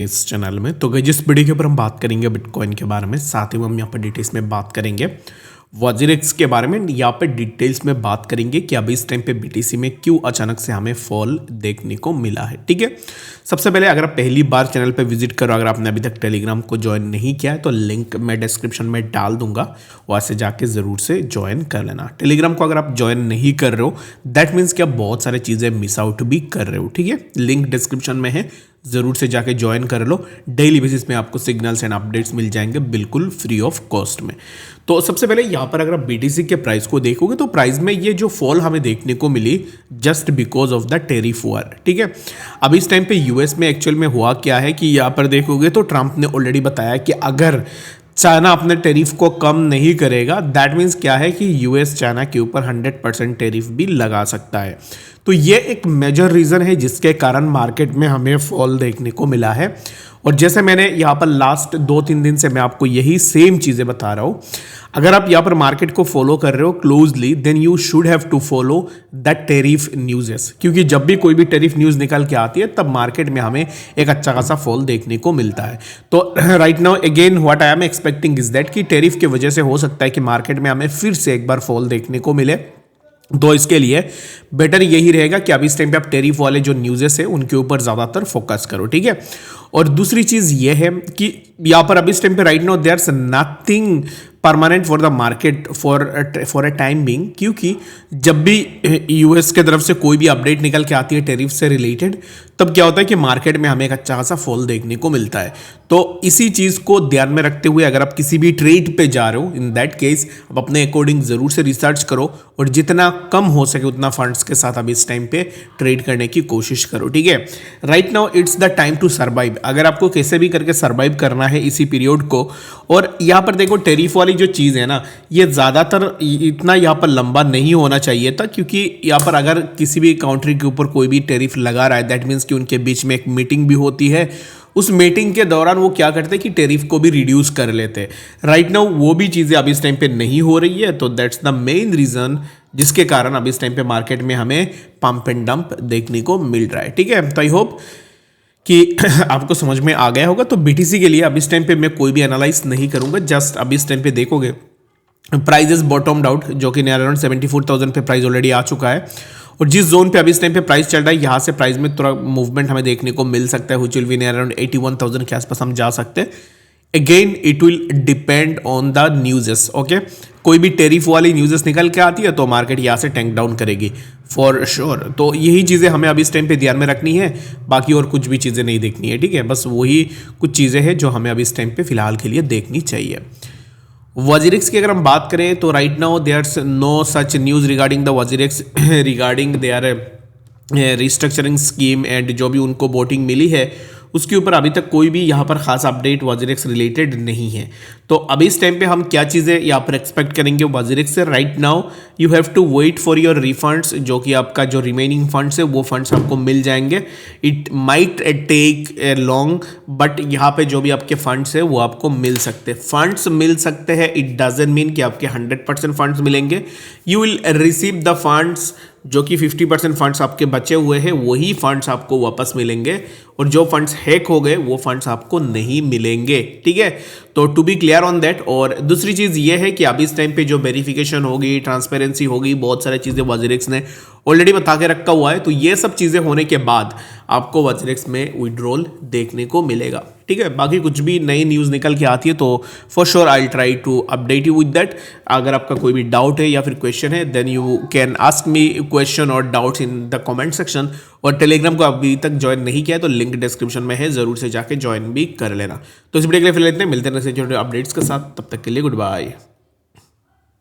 इस चैनल में। तो गाइस जिस वीडियो के ऊपर हम बात करेंगे बिटकॉइन के बारे में, साथ ही में हम यहाँ पर डिटेल्स में बात करेंगे वजीरेक्स के बारे में। यहाँ पे डिटेल्स में बात करेंगे कि अभी इस टाइम पे बीटीसी में क्यों अचानक से हमें फॉल देखने को मिला है। ठीक है, सबसे पहले अगर आप पहली बार चैनल पे विजिट करो, अगर आपने अभी तक टेलीग्राम को ज्वाइन नहीं किया है तो लिंक मैं डिस्क्रिप्शन में डाल दूंगा, वहाँ से जाके ज़रूर से ज्वाइन कर लेना। टेलीग्राम को अगर आप ज्वाइन नहीं कर रहे हो दैट मीन्स कि आप बहुत सारी चीज़ें मिस आउट भी कर रहे हो। ठीक है, लिंक डिस्क्रिप्शन में है, ज़रूर से जाके ज्वाइन कर लो। डेली बेसिस में आपको सिग्नल्स एंड अपडेट्स मिल जाएंगे बिल्कुल फ्री ऑफ कॉस्ट में। तो सबसे पहले यहाँ पर अगर आप बीटीसी के प्राइस को देखोगे तो प्राइस में ये जो फॉल हमें देखने को मिली just because of the tariff war. ठीक है, अब इस टाइम पे यूएस में एक्चुअल में हुआ क्या है कि यहाँ पर देखोगे तो ट्रंप ने ऑलरेडी बताया कि अगर चाइना अपने टेरिफ को कम नहीं करेगा दैट मीन्स क्या है कि यूएस चाइना के ऊपर 100% टेरिफ भी लगा सकता है। तो ये एक मेजर रीज़न है जिसके कारण मार्केट में हमें फॉल देखने को मिला है। और जैसे मैंने यहाँ पर लास्ट 2-3 दिन से मैं आपको यही सेम चीज़ें बता रहा हूँ, अगर आप यहाँ पर मार्केट को फॉलो कर रहे हो closely then you should have to follow that tariff newses, क्योंकि जब भी कोई भी टेरिफ न्यूज़ निकल के आती है तब मार्केट में हमें एक अच्छा खासा फॉल देखने को मिलता है। तो right now again what I am expecting is that कि टेरिफ की वजह से हो सकता है कि मार्केट में हमें फिर से एक बार फॉल देखने को मिले। तो इसके लिए बेटर यही रहेगा कि अभी इस टाइम पे आप टेरिफ वाले जो न्यूज़ेस है उनके ऊपर ज़्यादातर फोकस करो। ठीक है, और दूसरी चीज़ ये है कि यहाँ पर अभी इस टाइम पे right now there is nothing permanent for the market for a time being, क्योंकि जब भी यूएस के तरफ से कोई भी अपडेट निकल के आती है टेरिफ से रिलेटेड तब क्या होता है कि मार्केट में हमें एक अच्छा खासा फॉल देखने को मिलता है। तो इसी चीज़ को ध्यान में रखते हुए अगर आप किसी भी ट्रेड पे जा रहे हो इन दैट केस आप अपने अकॉर्डिंग ज़रूर से रिसर्च करो और जितना कम हो सके उतना फंड्स के साथ अभी इस टाइम पे ट्रेड करने की कोशिश करो। ठीक है, right now it's the time to survive, अगर आपको कैसे भी करके सर्वाइव करना है इसी पीरियड को। और यहाँ पर देखो टेरिफ वाली जो चीज़ है ना ये ज़्यादातर इतना यहाँ पर लंबा नहीं होना चाहिए था, क्योंकि यहाँ पर अगर किसी भी कंट्री के ऊपर कोई भी टेरिफ लगा रहा है दैट मीन्स कि उनके बीच में एक मीटिंग भी होती है, उस मीटिंग के दौरान वो क्या करते हैं कि टेरिफ को भी रिड्यूस कर लेते हैं। राइट नाउ वो भी चीज़ें अभी इस टाइम पे नहीं हो रही है, तो दैट्स द मेन रीज़न जिसके कारण अभी इस टाइम पे मार्केट में हमें पंप एंड डंप देखने को मिल रहा है। ठीक है, तो आई होप कि आपको समझ में आ गया होगा। तो बीटीसी के लिए अब इस टाइम पे मैं कोई भी एनालाइज नहीं करूंगा, जस्ट अभी इस टाइम पे देखोगे प्राइजेस बॉटम्ड आउट जो कि अराउंड 74,000 पे प्राइस ऑलरेडी आ चुका है। और जिस जोन पे अभी इस टाइम पे प्राइस चल रहा है यहाँ से प्राइस में थोड़ा मूवमेंट हमें देखने को मिल सकता है, व्हिच विल बी अराउंड 81,000 के आसपास हम जा सकते हैं। Again it will depend on the न्यूज़ेस। Okay, कोई भी टेरिफ वाली न्यूज़ेस निकल के आती है तो मार्केट यहाँ से टैंक डाउन करेगी फॉर श्योर। तो यही चीज़ें हमें अभी इस टाइम पे ध्यान में रखनी है, बाकी और कुछ भी चीज़ें नहीं देखनी है। ठीक है, बस वही कुछ चीज़ें हैं जो हमें अभी इस टाइम पे फिलहाल के लिए देखनी चाहिए। वजीरेक्स की अगर हम बात करें तो right now there's no such news regarding the WazirX regarding their restructuring scheme and जो भी उनको वोटिंग मिली है उसके ऊपर अभी तक कोई भी यहाँ पर खास अपडेट वजीरेक्स रिलेटेड नहीं है। तो अभी इस टाइम पे हम क्या चीज़ें यहाँ पर एक्सपेक्ट करेंगे वजीरेक्स से, right now you have to wait for your refunds, जो कि आपका जो रिमेनिंग फंड्स है वो फंड्स आपको मिल जाएंगे। It might take a long but यहाँ पे जो भी आपके फंड्स है वो आपको मिल सकते हैं। फंड्स मिल सकते हैं, इट डजंट मीन कि आपके 100% फंड्स मिलेंगे। You will receive the funds, जो कि 50% फंड्स आपके बचे हुए हैं वही फंड्स आपको वापस मिलेंगे, और जो फंड्स हैक हो गए वो फंड्स आपको नहीं मिलेंगे। ठीक है, तो to be clear on that. और दूसरी चीज़ ये है कि अभी इस टाइम पे जो वेरिफिकेशन होगी, ट्रांसपेरेंसी होगी, बहुत सारी चीज़ें वजीरेक्स ने ऑलरेडी बता के रखा हुआ है। तो ये सब चीज़ें होने के बाद आपको वजीरेक्स में विड्रॉल देखने को मिलेगा। ठीक है, बाकी कुछ भी नई न्यूज़ निकल के आती है तो for sure I try to update you with that. अगर आपका कोई भी डाउट है या फिर क्वेश्चन है then you can ask me question और doubts in the comment section. और टेलीग्राम को अभी तक ज्वाइन नहीं किया है तो लिंक डिस्क्रिप्शन में है, ज़रूर से जाके ज्वाइन भी कर लेना। तो इस वीडियो के लिए फिलहाल इतने, मिलते हैं नेक्स्ट अपडेट्स के साथ, तब तक के लिए गुड बाय।